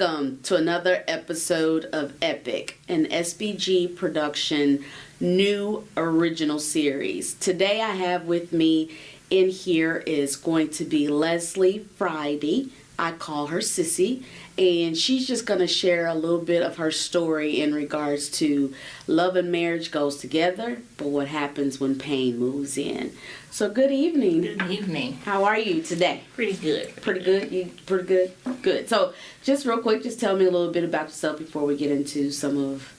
Welcome to another episode of Epic, an SBG production new original series. Today I have with me in here is going to be Leslie Friday. I call her Sissy, and she's just going to share a little bit of her story in regards to love and marriage goes together, but what happens when pain moves in. So good evening. Good evening. How are you today? Pretty good. Pretty good? You pretty good? Good. So just real quick, just tell me a little bit about yourself before we get into some of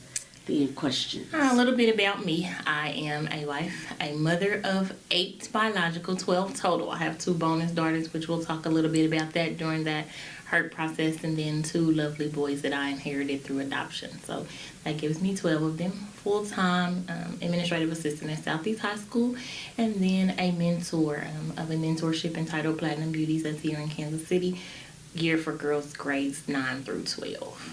the questions. A little bit about me. I am a wife, a mother of 8 biological, 12 total. I have 2 bonus daughters, which we'll talk a little bit about that during that hurt process, and then 2 lovely boys that I inherited through adoption. So that gives me 12 of them. Full-time administrative assistant at Southeast High School, and then a mentor of a mentorship entitled Platinum Beauties that's here in Kansas City, geared for girls grades 9 through 12.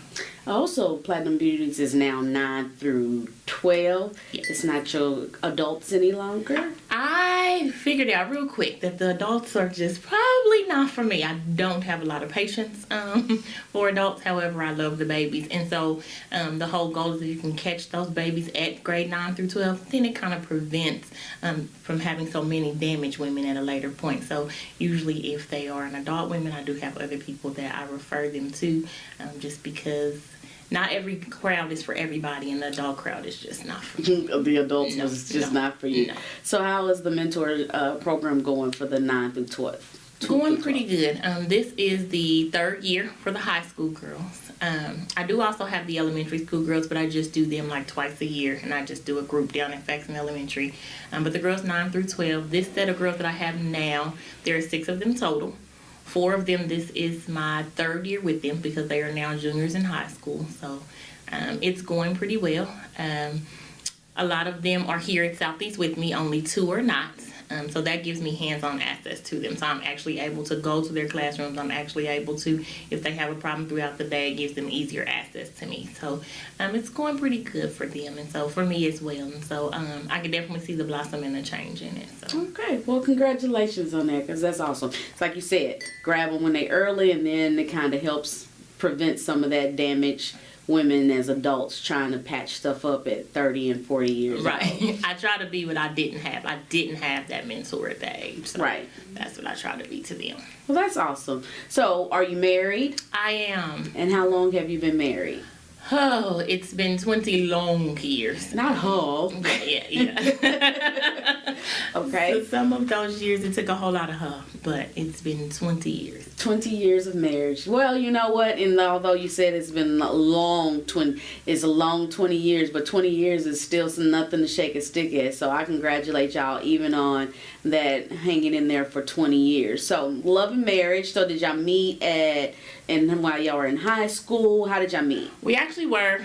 Also, Platinum Beauties is now 9 through 12. Yes. It's not your adults any longer. I figured out real quick that the adults are just probably not for me. I don't have a lot of patience for adults. However, I love the babies. And so the whole goal is if you can catch those babies at grade 9 through 12, then it kind of prevents from having so many damaged women at a later point. So usually if they are an adult women, I do have other people that I refer them to just because not every crowd is for everybody, and the adult crowd is just not for you. The adults was just not for you. No. So how is the mentor program going for the 9 through 12? Going pretty good. This is the 3rd year for the high school girls. I do also have the elementary school girls, but I just do them like twice a year, and I just do a group down in Faxon Elementary. But the girls 9 through 12, this set of girls that I have now, there are 6 of them total. 4 of them, this is my 3rd year with them because they are now juniors in high school. So it's going pretty well. A lot of them are here at Southeast with me, only 2 are not. So that gives me hands-on access to them. So I'm actually able to go to their classrooms. I'm actually able to, if they have a problem throughout the day, it gives them easier access to me. So it's going pretty good for them, and so for me as well. And so I can definitely see the blossom and the change in it. So. Okay, well, congratulations on that, because that's awesome. It's like you said, grab them when they're early, and then it kind of helps prevent some of that damage. Women as adults trying to patch stuff up at 30 and 40 years right. old. I try to be what I didn't have. I didn't have that mentor at that age. So right. That's what I try to be to them. Well, that's awesome. So, are you married? I am. And how long have you been married? Oh, it's been 20 long years. Not whole. Yeah. Okay. So some of those years, it took a whole lot of her, but it's been 20 years. 20 years of marriage. Well, you know what? And although you said it's been a long 20 years, but 20 years is still nothing to shake a stick at. So I congratulate y'all even on that, hanging in there for 20 years. So love and marriage. So did y'all meet and while y'all were in high school? How did y'all meet? We actually were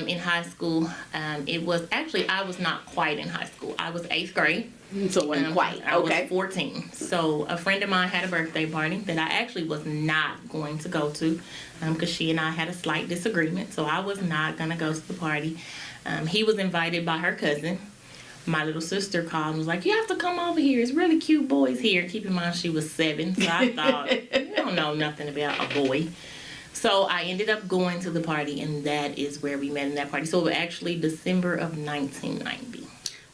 in high school. It was actually, I was not quite in high school. I was 8th grade. So it wasn't quite. I Okay. was 14. So a friend of mine had a birthday party that I actually was not going to go to because she and I had a slight disagreement. So I was not going to go to the party. He was invited by her cousin. My little sister called and was like, you have to come over here. It's really cute boys here. Keep in mind she was 7. So I thought, you don't know nothing about a boy. So I ended up going to the party, and that is where we met in that party. So it was actually December of 1990.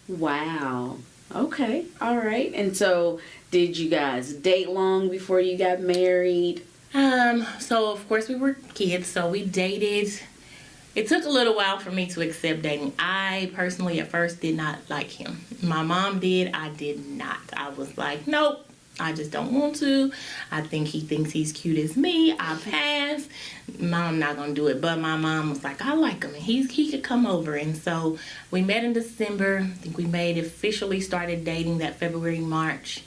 Wow. Okay. All right. And so did you guys date long before you got married? So of course we were kids, so we dated. It took a little while for me to accept dating. I personally at first did not like him. My mom did. I did not. I was like, nope. I just don't want to. I think he thinks he's cute as me. I pass. Mom not gonna do it. But my mom was like, I like him, and he could come over. And so we met in December. I think we officially started dating that February, March.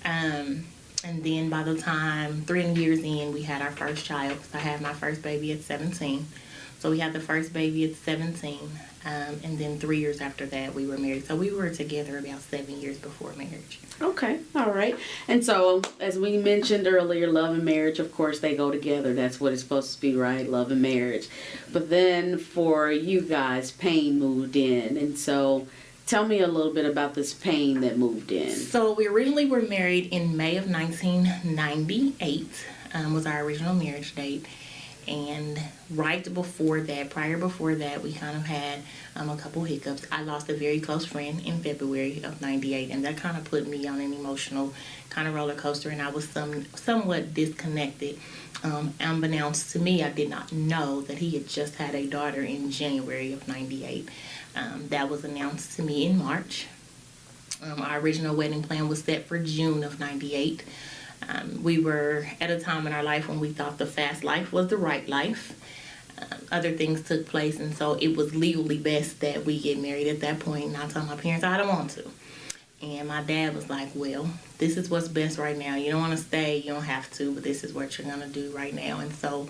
And then by the time 3 years in, we had our first child. I had my first baby at 17. So we had the first baby at 17. And then 3 years after that, we were married. So we were together about 7 years before marriage. Okay. All right. And so, as we mentioned earlier, love and marriage, of course, they go together. That's what it's supposed to be, right? Love and marriage. But then for you guys, pain moved in. And so, tell me a little bit about this pain that moved in. So we originally were married in May of 1998, was our original marriage date. And right before that, prior before that, we kind of had a couple hiccups. I lost a very close friend in February of '98, and that kind of put me on an emotional kind of roller coaster, and I was somewhat disconnected. Unbeknownst to me, I did not know that he had just had a daughter in January of '98. That was announced to me in March. Our original wedding plan was set for June of '98. We were at a time in our life when we thought the fast life was the right life. Other things took place, and so it was legally best that we get married at that point. And I told my parents I don't want to. And my dad was like, well, this is what's best right now. You don't want to stay, you don't have to, but this is what you're going to do right now. And so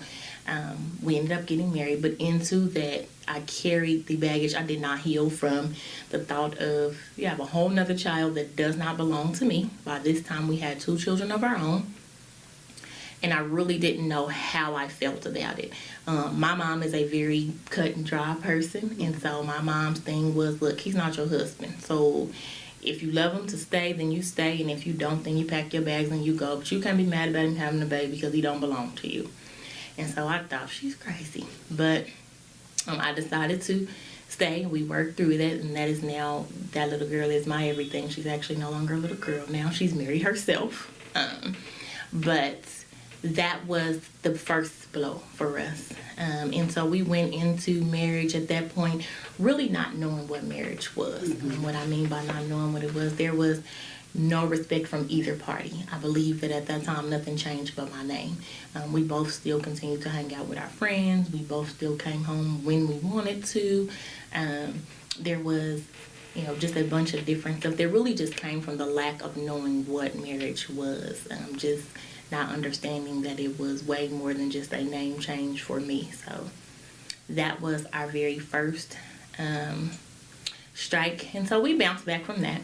we ended up getting married. But into that, I carried the baggage. I did not heal from the thought of, you have a whole nother child that does not belong to me. By this time, we had 2 children of our own. And I really didn't know how I felt about it. My mom is a very cut and dry person. And so my mom's thing was, look, he's not your husband. So if you love him to stay, then you stay. And if you don't, then you pack your bags and you go. But you can't be mad about him having a baby because he don't belong to you. And so I thought, she's crazy. But I decided to stay. We worked through that. And that is now, that little girl is my everything. She's actually no longer a little girl now. She's married herself. But that was the first blow for us. And so we went into marriage at that point really not knowing what marriage was. What I mean by not knowing what it was, there was no respect from either party. I believe that at that time nothing changed but my name. We both still continued to hang out with our friends. We both still came home when we wanted to. There was, just a bunch of different stuff that really just came from the lack of knowing what marriage was. Just not understanding that it was way more than just a name change for me. So that was our very first strike. And so we bounced back from that.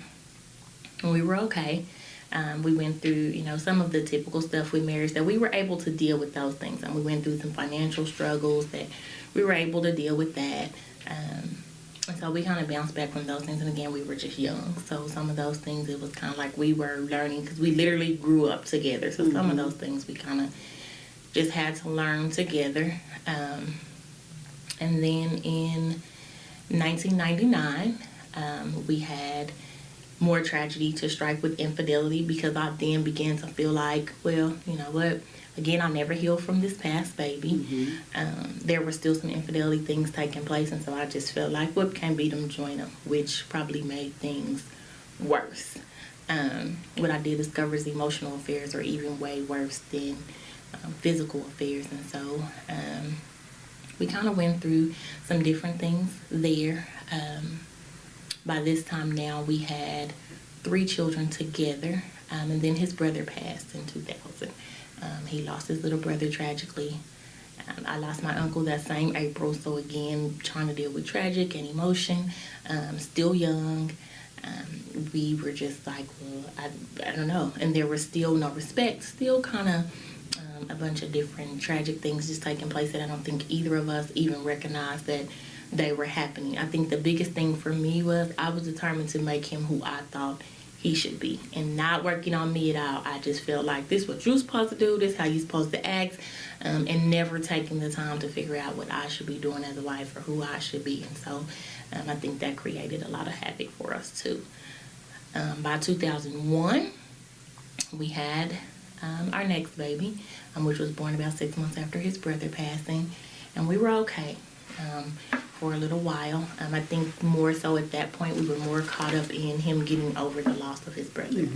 And we were okay. We went through, some of the typical stuff with marriage that we were able to deal with those things. And we went through some financial struggles that we were able to deal with that. And so we kind of bounced back from those things. And again, we were just young. So some of those things, it was kind of like we were learning because we literally grew up together. So some of those things we kind of just had to learn together. And then in 1999, we had more tragedy to strike with infidelity because I then began to feel like, well, you know what? Again, I never healed from this past baby. There were still some infidelity things taking place, and so I just felt like, what can beat them, join them, which probably made things worse. What I did discover is emotional affairs are even way worse than physical affairs, and so we kind of went through some different things there. By this time now, we had 3 children together, and then his brother passed in 2000. He lost his little brother tragically. I lost my uncle that same April, so again, trying to deal with tragic and emotion, still young. We were just like, well, I don't know. And there was still no respect, still kind of a bunch of different tragic things just taking place that I don't think either of us even recognized that they were happening. I think the biggest thing for me was I was determined to make him who I thought he should be and not working on me at all. I just felt like this is what you're supposed to do, this is how you're supposed to act, and never taking the time to figure out what I should be doing as a wife or who I should be. And so I think that created a lot of havoc for us too. By 2001, we had our next baby, which was born about 6 months after his brother passing, and we were okay for a little while. I think more so at that point we were more caught up in him getting over the loss of his brother.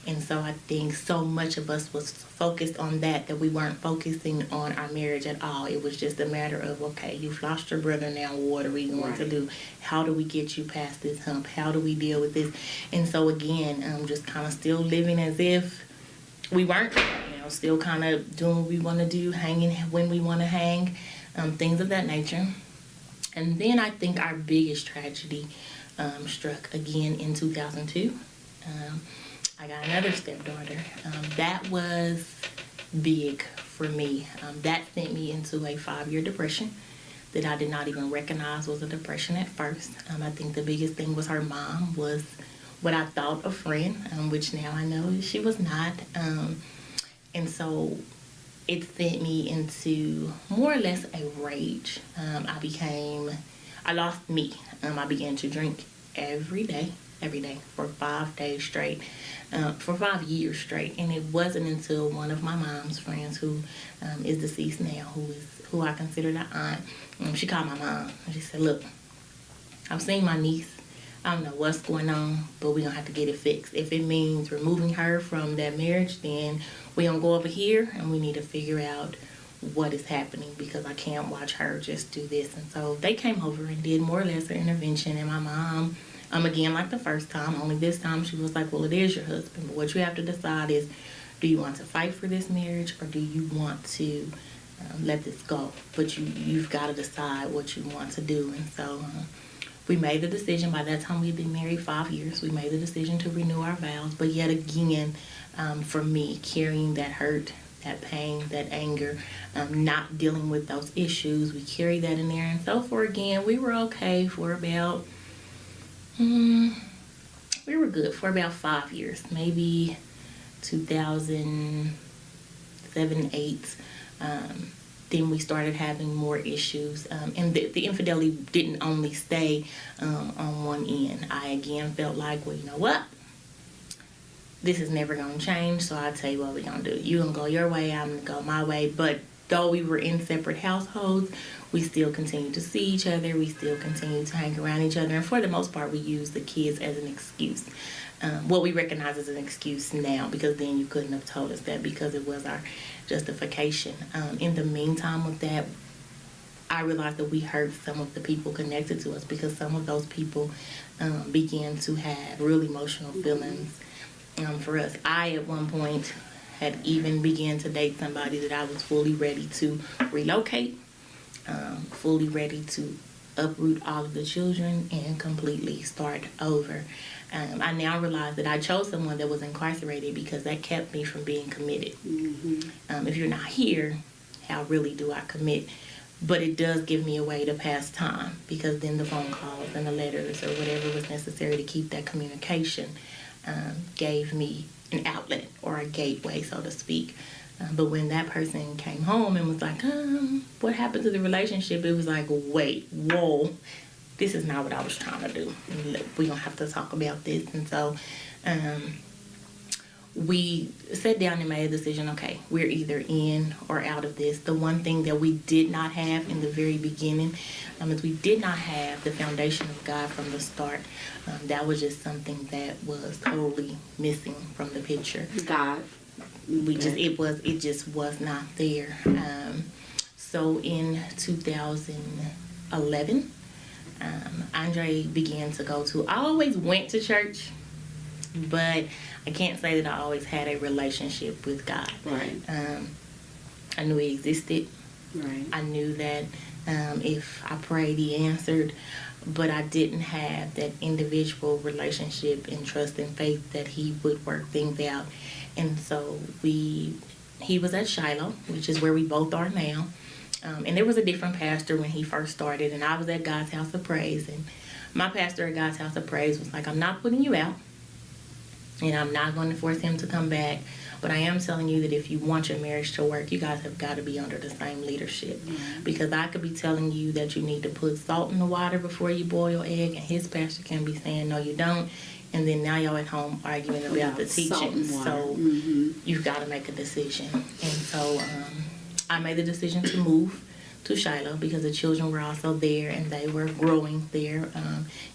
And so I think so much of us was focused on that we weren't focusing on our marriage at all. It was just a matter of, okay, you've lost your brother now, what are we going to do? How do we get you past this hump? How do we deal with this? And so again, just kind of still living as if we weren't, still kind of doing what we want to do, hanging when we want to hang, things of that nature. And then I think our biggest tragedy struck again in 2002. I got another stepdaughter. That was big for me. That sent me into a 5-year depression that I did not even recognize was a depression at first. I think the biggest thing was her mom was what I thought a friend, which now I know she was not. And so it sent me into more or less a rage. I lost me. I began to drink every day for 5 days straight, for 5 years straight. And it wasn't until one of my mom's friends, who is deceased now, who I consider the aunt, she called my mom and she said, look, I've seen my niece. I don't know what's going on, but we're going to have to get it fixed. If it means removing her from that marriage, then we're going to go over here and we need to figure out what is happening, because I can't watch her just do this. And so they came over and did more or less an intervention. And my mom, again, like the first time, only this time she was like, well, it is your husband. But what you have to decide is, do you want to fight for this marriage, or do you want to let this go? But you've got to decide what you want to do. And so we made the decision. By that time, we had been married 5 years. We made the decision to renew our vows. But yet again, for me, carrying that hurt, that pain, that anger, not dealing with those issues, we carried that in there. And so we were okay for about, we were good for about 5 years, maybe 2007, 8. Then we started having more issues, and the infidelity didn't only stay on one end. I again felt like, well, you know what? This is never going to change, so I'll tell you what we're going to do. You're going to go your way, I'm going to go my way. But though we were in separate households, we still continued to see each other. We still continued to hang around each other. And for the most part, we used the kids as an excuse. What we recognize as an excuse now, because then you couldn't have told us that, because it was our justification. In the meantime with that, I realized that we hurt some of the people connected to us, because some of those people began to have real emotional feelings for us. I, at one point, had even began to date somebody that I was fully ready to relocate, fully ready to uproot all of the children and completely start over. I now realize that I chose someone that was incarcerated because that kept me from being committed. If you're not here, how really do I commit? But it does give me a way to pass time, because then the phone calls and the letters or whatever was necessary to keep that communication gave me an outlet or a gateway, so to speak. But when that person came home and was like, what happened to the relationship? It was like, wait, whoa, this is not what I was trying to do. We're going to have to talk about this. And so we sat down and made a decision. Okay, we're either in or out of this. The one thing that we did not have in the very beginning is we did not have the foundation of God from the start. That was just something that was totally missing from the picture. God. It just was not there. So in 2011, Andre began to go to, I always went to church, but I can't say that I always had a relationship with God. Right. I knew He existed. Right. I knew that if I prayed, He answered, but I didn't have that individual relationship and trust and faith that He would work things out. And so he was at Shiloh, which is where we both are now. And there was a different pastor when he first started, and I was at God's House of Praise. And my pastor at God's House of Praise was like, I'm not putting you out, and I'm not going to force him to come back. But I am telling you that if you want your marriage to work, you guys have got to be under the same leadership. Mm-hmm. Because I could be telling you that you need to put salt in the water before you boil your egg, and his pastor can be saying, no, you don't. And then now y'all at home arguing about the teaching. So you've got to make a decision. And so I made the decision to move to Shiloh because the children were also there and they were growing there.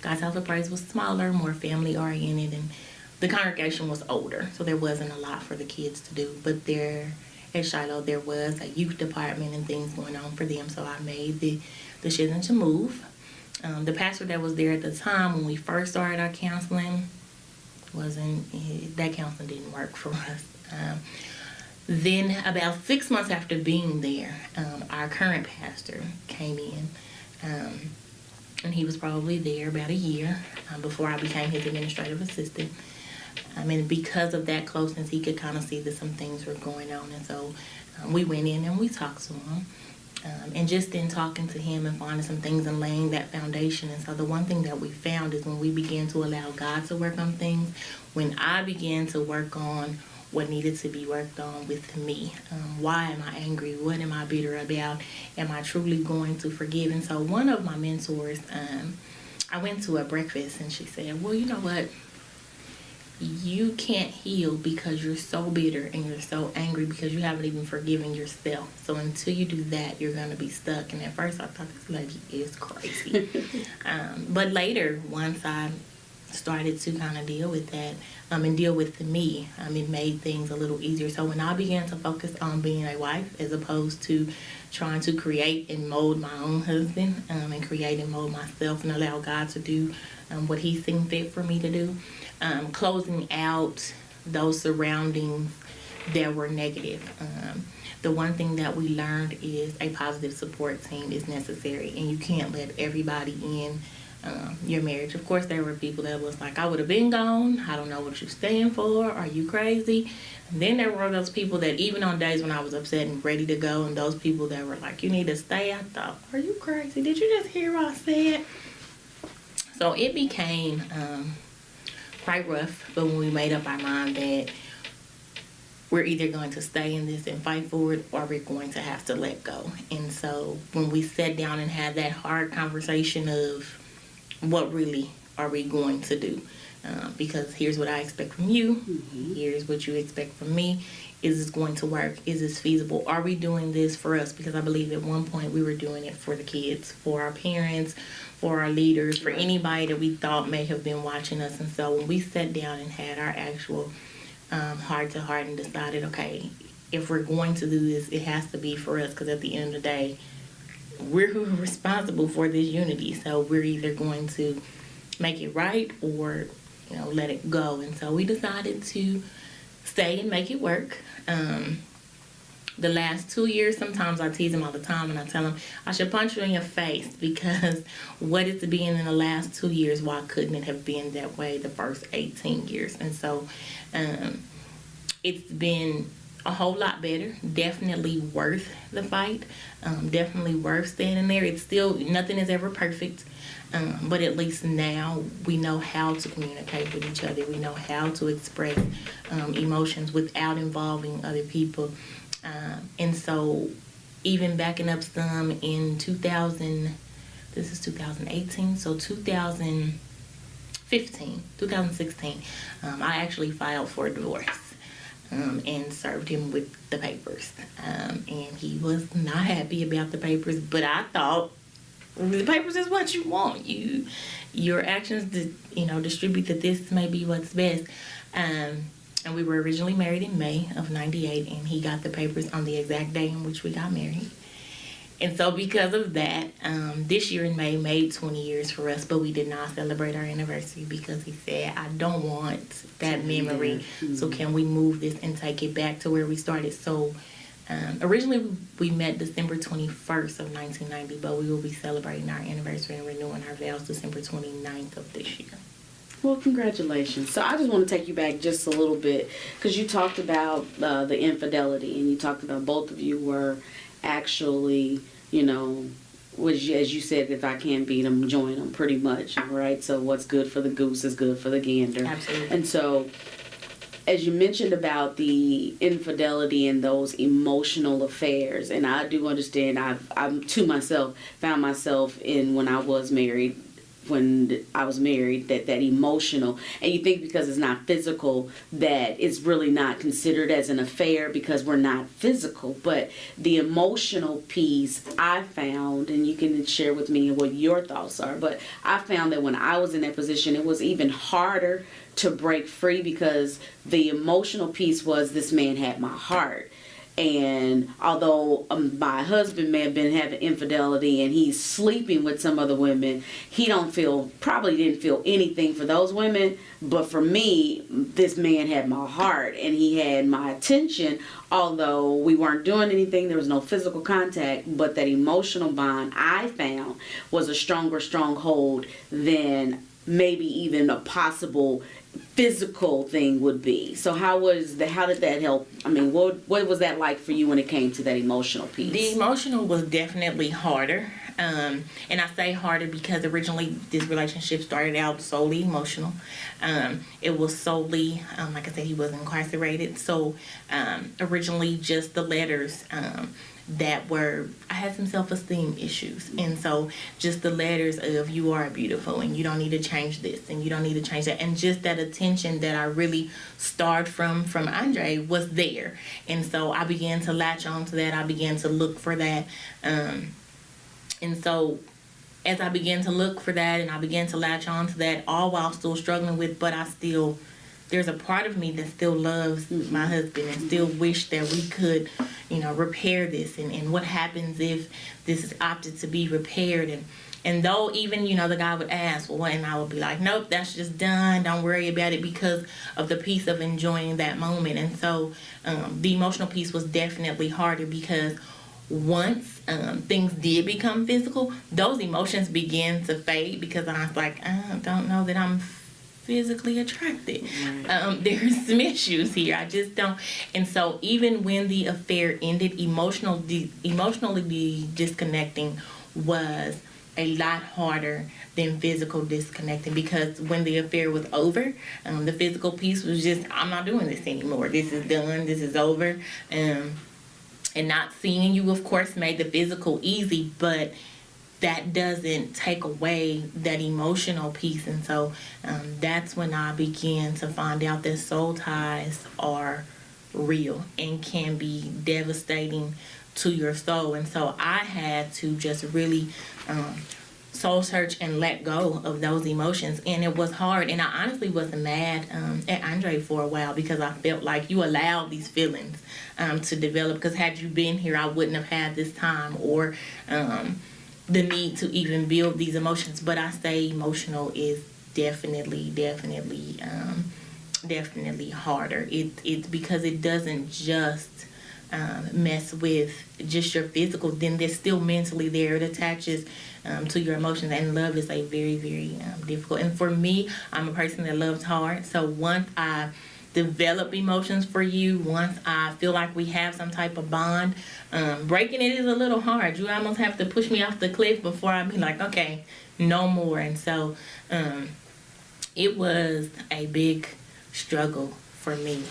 God's House of Praise was smaller, more family oriented, and the congregation was older, so there wasn't a lot for the kids to do. But there at Shiloh, there was a youth department and things going on for them, so I made the decision to move. The pastor that was there at the time when we first started our counseling that counseling didn't work for us. Then about 6 months after being there, our current pastor came in, and he was probably there about a year before I became his administrative assistant. And because of that closeness, he could kind of see that some things were going on. And so we went in and we talked to him. And just in talking to him and finding some things and laying that foundation. And so the one thing that we found is when we began to allow God to work on things, when I began to work on what needed to be worked on with me. Why am I angry? What am I bitter about? Am I truly going to forgive? And so one of my mentors, I went to a breakfast and she said, well, you know what? You can't heal because you're so bitter and you're so angry because you haven't even forgiven yourself. So until you do that, you're going to be stuck. And at first I thought, this lady is crazy. But later, once I started to kind of deal with that and deal with me, it made things a little easier. So when I began to focus on being a wife as opposed to trying to create and mold my own husband and create and mold myself and allow God to do what he seen fit for me to do, closing out those surroundings that were negative. The one thing that we learned is a positive support team is necessary, and you can't let everybody in your marriage. Of course, there were people that was like, I would have been gone. I don't know what you stand for. Are you crazy? And then there were those people that even on days when I was upset and ready to go, and those people that were like, you need to stay. I thought, are you crazy? Did you just hear what I said? So it became quite rough, but when we made up our mind that we're either going to stay in this and fight for it, or we're going to have to let go. And so when we sat down and had that hard conversation of what really are we going to do, because here's what I expect from you, here's what you expect from me. Is this going to work? Is this feasible? Are we doing this for us? Because I believe at one point we were doing it for the kids, for our parents, for our leaders, for anybody that we thought may have been watching us. And so when we sat down and had our actual heart-to-heart and decided, okay, if we're going to do this, it has to be for us, because at the end of the day, we're who are responsible for this unity. So we're either going to make it right or, let it go. And so we decided to stay and make it work. The last 2 years, sometimes I tease him all the time and I tell him, I should punch you in your face, because what it's been in the last 2 years, why couldn't it have been that way the first 18 years? And so it's been a whole lot better. Definitely worth the fight. Definitely worth standing there. It's still, nothing is ever perfect. But at least now we know how to communicate with each other. We know how to express emotions without involving other people. And so even backing up some in 2018, so 2016, I actually filed for a divorce. And served him with the papers. And he was not happy about the papers, but I thought the papers is what you want. Your actions, distribute that this may be what's best. And we were originally married in May of '98, and he got the papers on the exact day in which we got married. And so because of that, this year in May made 20 years for us, but we did not celebrate our anniversary because he said, I don't want that memory. So can we move this and take it back to where we started? So originally we met December 21st of 1990, but we will be celebrating our anniversary and renewing our vows December 29th of this year. Well, congratulations. So I just want to take you back just a little bit, because you talked about the infidelity, and you talked about both of you were actually, which, as you said, if I can't beat them, join them, pretty much, right? So what's good for the goose is good for the gander. Absolutely. And so, as you mentioned about the infidelity and those emotional affairs, and I do understand, I'm to myself, found myself in when I was married, that emotional, and you think because it's not physical that it's really not considered as an affair because we're not physical, but the emotional piece I found, and you can share with me what your thoughts are, but I found that when I was in that position, it was even harder to break free, because the emotional piece was, this man had my heart. And although my husband may have been having infidelity and he's sleeping with some other women, he probably didn't feel anything for those women. But for me, this man had my heart and he had my attention. Although we weren't doing anything, there was no physical contact, but that emotional bond I found was a stronger stronghold than maybe even a possible physical thing would be. So how did that help? I mean, what was that like for you when it came to that emotional piece? The emotional was definitely harder. And I say harder because originally this relationship started out solely emotional. It was solely, like I said, he was incarcerated. So originally just the letters I had some self-esteem issues. And so just the letters of you are beautiful and you don't need to change this and you don't need to change that. And just that attention that I really starred from Andre was there. And so I began to latch on to that. I began to look for that. And so as I began to look for that and I began to latch on to that, all while still struggling with, but there's a part of me that still loves my husband and still wish that we could, repair this. And what happens if this is opted to be repaired? And though even, the guy would ask, well, and I would be like, nope, that's just done. Don't worry about it, because of the piece of enjoying that moment. And so the emotional piece was definitely harder because once things did become physical, those emotions began to fade because I was like, I don't know that I'm physically attracted. Right. There's some issues here. I just don't. And so even when the affair ended, emotionally disconnecting was a lot harder than physical disconnecting, because when the affair was over, the physical piece was just, I'm not doing this anymore. This is done. This is over. And not seeing you, of course, made the physical easy, but that doesn't take away that emotional piece. And so that's when I began to find out that soul ties are real and can be devastating to your soul. And so I had to just really soul search and let go of those emotions. And it was hard. And I honestly wasn't mad at Andre for a while, because I felt like you allowed these feelings to develop. Because had you been here, I wouldn't have had this time or the need to even build these emotions. But I say emotional is definitely harder. It's because it doesn't just mess with just your physical. Then there's still mentally there. It attaches to your emotions, and love is a very, very difficult. And for me, I'm a person that loves hard. So once I develop emotions for you, once I feel like we have some type of bond, breaking it is a little hard. You almost have to push me off the cliff before I be like, okay, no more. And so it was a big struggle for me.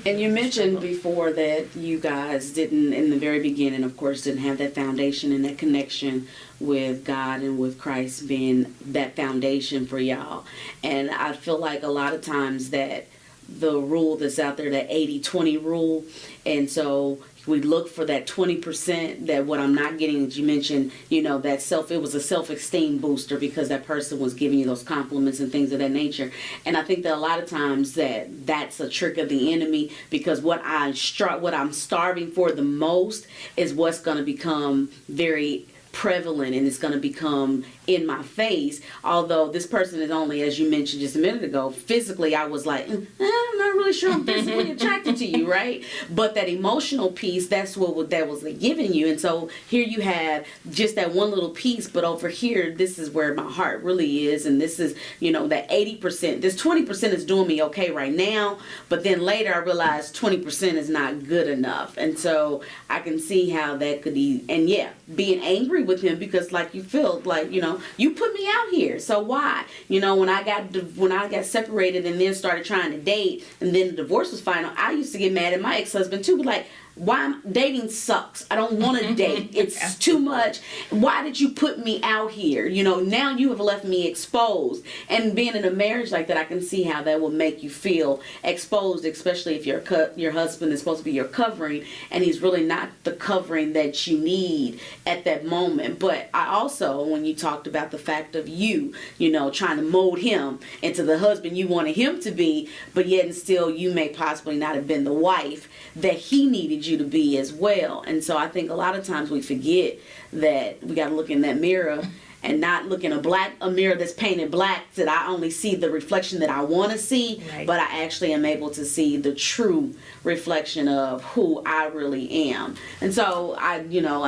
And you mentioned before that you guys didn't, in the very beginning, of course, didn't have that foundation and that connection with God and with Christ being that foundation for y'all. And I feel like a lot of times that the rule that's out there, that 80-20 rule, and so we look for that 20%, that what I'm not getting, as you mentioned, that it was a self-esteem booster because that person was giving you those compliments and things of that nature. And I think that a lot of times that's a trick of the enemy, because what I'm starving for the most is what's going to become very prevalent, and it's going to become in my face. Although this person is only, as you mentioned just a minute ago, physically I was like, I'm not really sure I'm physically attracted to you, right? But that emotional piece, that's what that was giving you. And so here you have just that one little piece, but over here, this is where my heart really is. And this is, that 80%, this 20% is doing me okay right now, but then later I realized 20% is not good enough. And so I can see how that could be, and being angry with him, because like you feel like, you put me out here, so why? When I got separated and then started trying to date, and then the divorce was final, I used to get mad at my ex-husband too, like, why dating sucks. I don't want to date. It's too much. Why did you put me out here? Now you have left me exposed. And being in a marriage like that, I can see how that will make you feel exposed, especially if your husband is supposed to be your covering, and he's really not the covering that you need at that moment. But I also, when you talked about the fact of you trying to mold him into the husband you wanted him to be, but yet and still you may possibly not have been the wife that he needed you to be as well. And so I think a lot of times we forget that we got to look in that mirror and not look in a mirror that's painted black, that I only see the reflection that I want to see, right, but I actually am able to see the true reflection of who I really am. And so I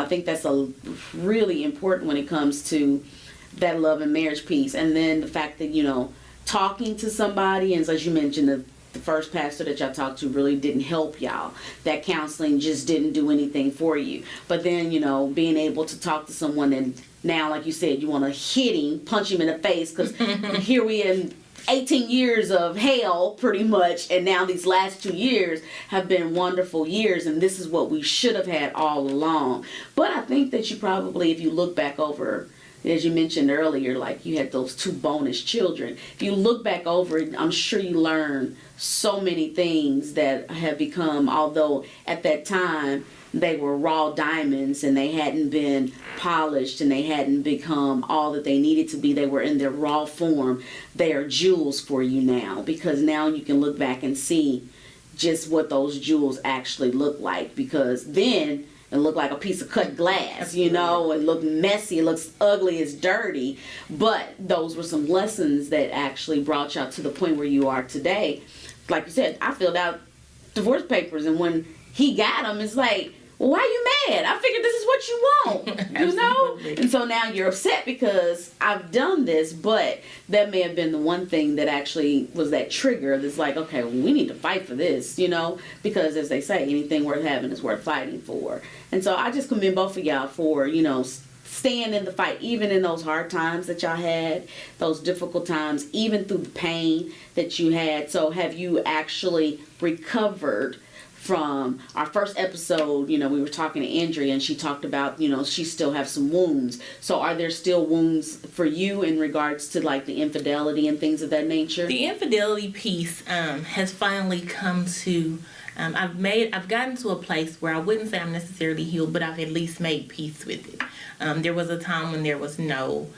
think that's a really important when it comes to that love and marriage piece. And then the fact that talking to somebody, and as you mentioned, the first pastor that y'all talked to really didn't help y'all. That counseling just didn't do anything for you. But then, being able to talk to someone, and now, like you said, you want to hit him, punch him in the face, because here we in 18 years of hell, pretty much, and now these last 2 years have been wonderful years, and this is what we should have had all along. But I think that you probably, if you look back over, as you mentioned earlier, like you had those 2 bonus children. If you look back over it, I'm sure you learned so many things that have become, although at that time they were raw diamonds and they hadn't been polished and they hadn't become all that they needed to be, they were in their raw form. They are jewels for you now, because now you can look back and see just what those jewels actually look like, because then it looked like a piece of cut glass, it looked messy, it looks ugly, it's dirty, but those were some lessons that actually brought y'all to the point where you are today. Like you said, I filled out divorce papers, and when he got them, it's like, well, why are you mad? I figured this is what you want, And so now you're upset because I've done this, but that may have been the one thing that actually was that trigger that's like, okay, well, we need to fight for this, because as they say, anything worth having is worth fighting for. And so I just commend both of y'all for, staying in the fight, even in those hard times that y'all had, those difficult times, even through the pain that you had. So have you actually recovered from our first episode? We were talking to Andrea, and she talked about, she still have some wounds. So are there still wounds for you in regards to like the infidelity and things of that nature? The infidelity piece has finally come to, I've gotten to a place where I wouldn't say I'm necessarily healed, but I've at least made peace with it. There was a time when there was no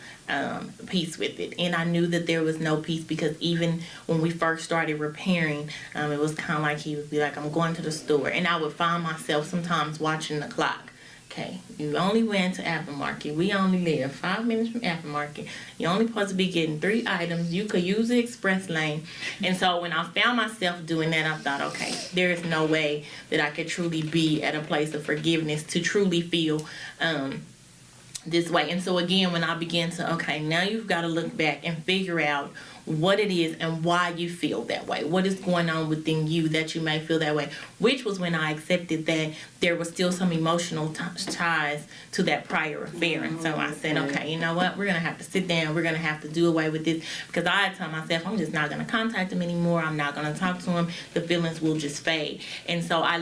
peace with it, and I knew that there was no peace because even when we first started repairing, it was kind of like he would be like, I'm going to the store, and I would find myself sometimes watching the clock. Okay, you only went to Aftermarket. We only live 5 minutes from Aftermarket. You're only supposed to be getting 3 items. You could use the express lane. And so when I found myself doing that, I thought, okay, there is no way that I could truly be at a place of forgiveness to truly feel this way. And so again, when I began to, okay, now you've got to look back and figure out what it is and why you feel that way. What is going on within you that you may feel that way? Which was when I accepted that there was still some emotional ties to that prior affair. And so I said, okay, you know what? We're going to have to sit down. We're going to have to do away with this, because I had told myself I'm just not going to contact him anymore. I'm not going to talk to him. The feelings will just fade. And so I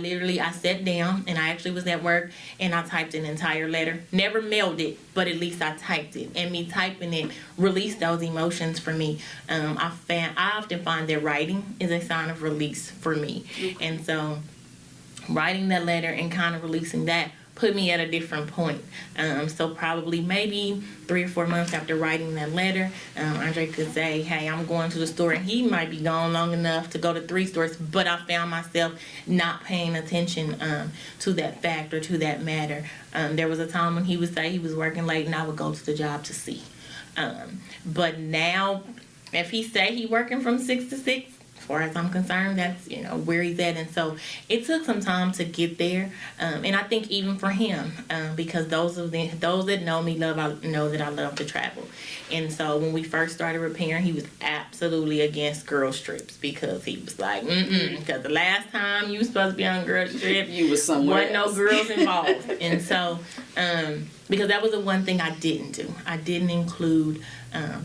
sat down, and I actually was at work, and I typed an entire letter. Never mailed it, but at least I typed it. And me typing it released those emotions for me. I often find that writing is a sign of release for me. And so writing that letter and kind of releasing that put me at a different point. So probably maybe 3 or 4 months after writing that letter, Andre could say, hey, I'm going to the store, and he might be gone long enough to go to 3 stores, but I found myself not paying attention to that fact or to that matter. There was a time when he would say he was working late, and I would go to the job to see. But now, if he say he working from 6 to 6, as far as I'm concerned, that's where he's at. And so it took some time to get there, and I think even for him, because those that know me know that I love to travel. And so when we first started repairing, he was absolutely against girls trips, because he was like, because the last time you was supposed to be on a girls trip, you was somewhere wasn't no girls involved. And so because that was the one thing I didn't do. I didn't include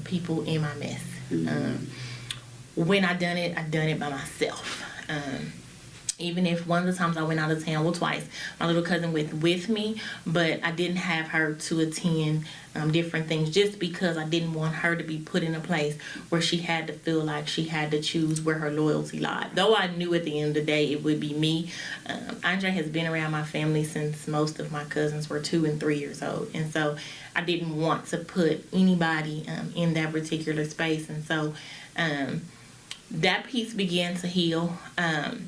people in my mess. When I done it by myself. Even if one of the times I went out of town, well, twice, my little cousin went with me, but I didn't have her to attend different things, just because I didn't want her to be put in a place where she had to feel like she had to choose where her loyalty lied. Though I knew at the end of the day it would be me. Andre has been around my family since most of my cousins were 2 and 3 years old, and so I didn't want to put anybody in that particular space. And so that piece began to heal.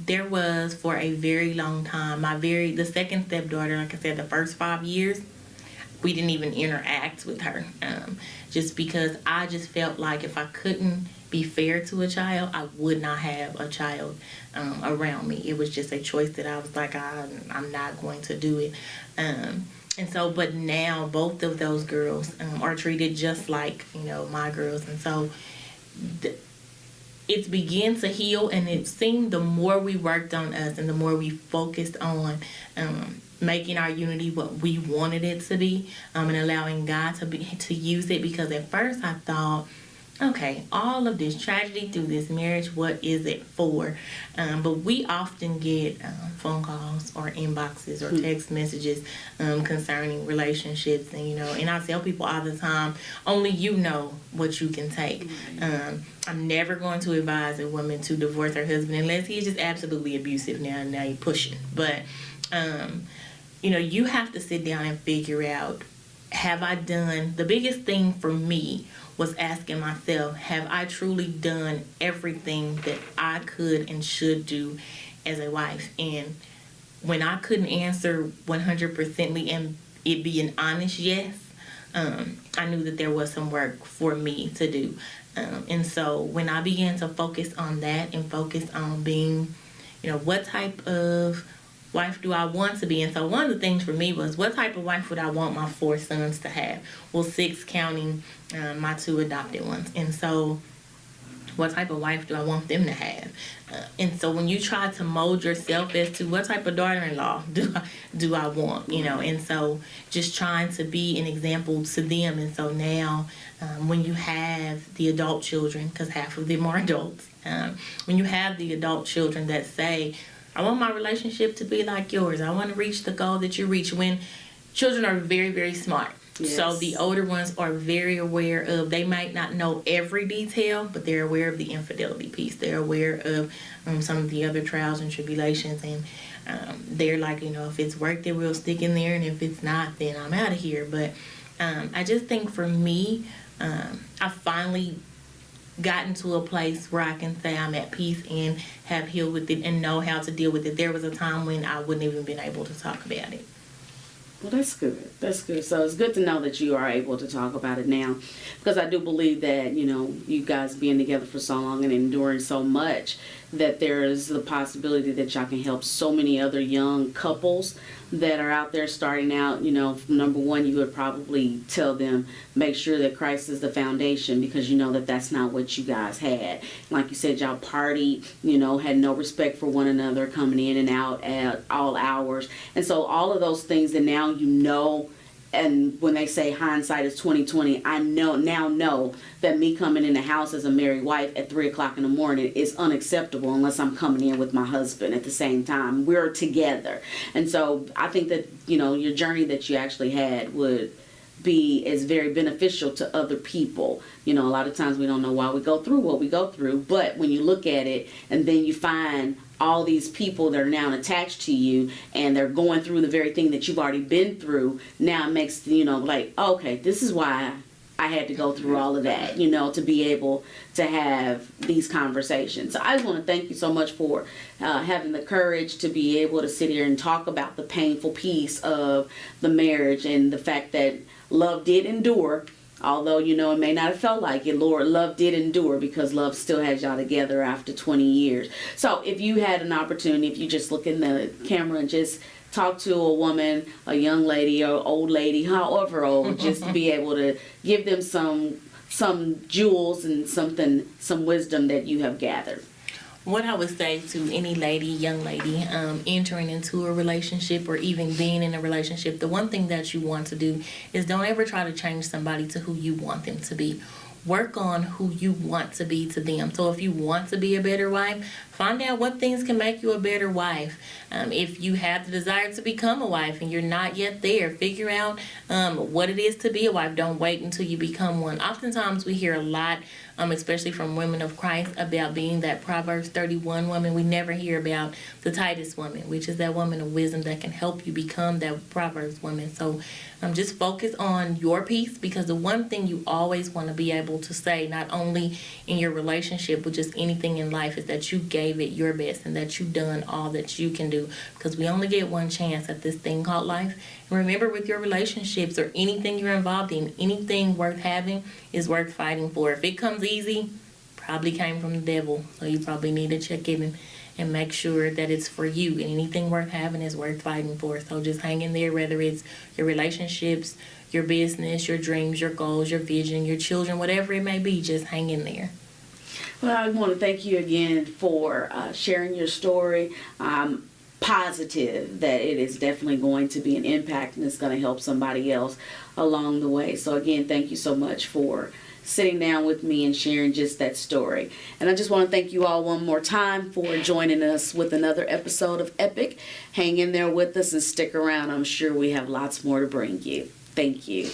There was, for a very long time, the second stepdaughter, like I said, the first 5 years, we didn't even interact with her. Just because I just felt like if I couldn't be fair to a child, I would not have a child around me. It was just a choice that I was like, I'm not going to do it. And so, but now both of those girls are treated just like, my girls. And so it's began to heal, and it seemed the more we worked on us and the more we focused on making our unity what we wanted it to be, and allowing God to use it. Because at first I thought, okay, all of this tragedy through this marriage, what is it for? But we often get phone calls or inboxes or text messages concerning relationships, and I tell people all the time, only you know what you can take. I'm never going to advise a woman to divorce her husband unless he's just absolutely abusive. Now you're pushing, but you have to sit down and figure out, have I done, the biggest thing for me was asking myself, have I truly done everything that I could and should do as a wife? And when I couldn't answer 100% and it be an honest yes, I knew that there was some work for me to do. And so when I began to focus on that and focus on being, what type of wife do I want to be? And so one of the things for me was, what type of wife would I want my 4 sons to have? Well, 6 counting my 2 adopted ones. And so what type of wife do I want them to have? And so when you try to mold yourself as to what type of daughter-in-law do I want, and so just trying to be an example to them. And so now when you have the adult children, because half of them are adults, when you have the adult children that say, I want my relationship to be like yours, I want to reach the goal that you reach, when children are very, very smart. Yes. So the older ones are very aware of, they might not know every detail, but they're aware of the infidelity piece. They're aware of some of the other trials and tribulations. And they're like, if it's worked, then we'll stick in there. And if it's not, then I'm out of here. But I just think for me, I finally gotten to a place where I can say I'm at peace and have healed with it and know how to deal with it. There was a time when I wouldn't even been able to talk about it. Well, that's good. That's good. So it's good to know that you are able to talk about it now, because I do believe that, you guys being together for so long and enduring so much, that there is the possibility that y'all can help so many other young couples that are out there starting out. Number one, you would probably tell them, make sure that Christ is the foundation, because that's not what you guys had. Like you said, y'all partied, had no respect for one another, coming in and out at all hours. And so all of those things that now and when they say hindsight is 20/20, I know that me coming in the house as a married wife at 3:00 in the morning is unacceptable unless I'm coming in with my husband at the same time. We're together. And so I think that, your journey that you actually had is very beneficial to other people. A lot of times we don't know why we go through what we go through, but when you look at it and then you find all these people that are now attached to you and they're going through the very thing that you've already been through, now it makes, like, okay, this is why I had to go through all of that, to be able to have these conversations. So I just want to thank you so much for having the courage to be able to sit here and talk about the painful piece of the marriage and the fact that love did endure. Although, it may not have felt like it, love did endure, because love still has y'all together after 20 years. So if you had an opportunity, if you just look in the camera and just talk to a woman, a young lady or old lady, however old, just to be able to give them some jewels and some wisdom that you have gathered. What I would say to any lady, young lady, entering into a relationship or even being in a relationship, the one thing that you want to do is don't ever try to change somebody to who you want them to be. Work on who you want to be to them. So if you want to be a better wife, find out what things can make you a better wife. If you have the desire to become a wife and you're not yet there, figure out what it is to be a wife. Don't wait until you become one. Oftentimes we hear a lot, especially from women of Christ, about being that Proverbs 31 woman. We never hear about the Titus woman, which is that woman of wisdom that can help you become that Proverbs woman. So just focus on your piece, because the one thing you always want to be able to say, not only in your relationship, but just anything in life, is that you gave it your best and that you've done all that you can do, because we only get one chance at this thing called life. And remember, with your relationships or anything you're involved in, anything worth having is worth fighting for. If it comes easy, probably came from the devil, so you probably need to check in and make sure that it's for you, and anything worth having is worth fighting for. So just hang in there, whether it's your relationships, your business, your dreams, your goals, your vision, your children, whatever it may be, just hang in there. Well, I want to thank you again for sharing your story. I'm positive that it is definitely going to be an impact and it's going to help somebody else along the way. So again, thank you so much for sitting down with me and sharing just that story. And I just want to thank you all one more time for joining us with another episode of Epic. Hang in there with us and stick around. I'm sure we have lots more to bring you. Thank you.